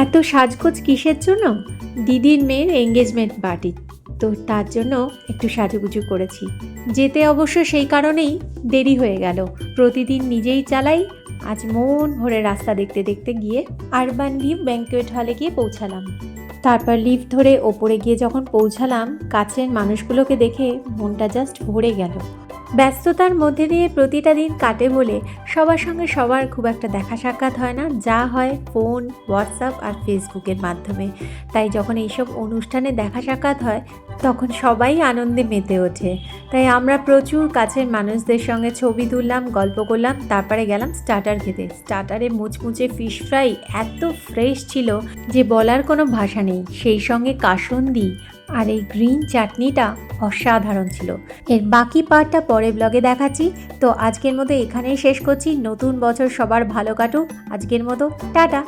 এত সাজগোজ কিসের জন্য? দিদির মেয়ের এঙ্গেজমেন্ট পার্টি, তো তার জন্য একটু সাজুগুজু করেছি। যেতে অবশ্য সেই কারণেই দেরি হয়ে গেল। প্রতিদিন নিজেই চালাই, আজ মন ভরে রাস্তা দেখতে দেখতে গিয়ে আরবান ভিউ ব্যাঙ্কোয়েট হলে গিয়ে পৌঁছালাম। তারপর লিফট ধরে ওপরে গিয়ে যখন পৌঁছালাম, কাছের মানুষগুলোকে দেখে মনটা জাস্ট ভরে গেল। ব্যস্ততার মধ্যে দিয়ে প্রতিটা দিন কাটে বলে সবার সঙ্গে সবার খুব একটা দেখা সাক্ষাৎ হয় না, যা হয় ফোন, হোয়াটসঅ্যাপ আর ফেসবুকের মাধ্যমে। তাই যখন এইসব অনুষ্ঠানে দেখা সাক্ষাৎ হয় তখন সবাই আনন্দে মেতে ওঠে। তাই আমরা প্রচুর কাছের মানুষদের সঙ্গে ছবি তুললাম, গল্প করলাম, তারপরে গেলাম স্টার্টার খেতে। স্টার্টারে মুচমুচে ফিশ ফ্রাই এত ফ্রেশ ছিল যে বলার কোনো ভাষা নেই। সেই সঙ্গে কাসুন্দি আর এই গ্রিন চাটনিটা অসাধারণ ছিল। এর বাকি পার্টটা পরে ব্লগে দেখাচ্ছি। তো আজকের মতো এখানেই শেষ করছি। নতুন বছর সবার ভালো কাটুক। আজকের মতো টাটা।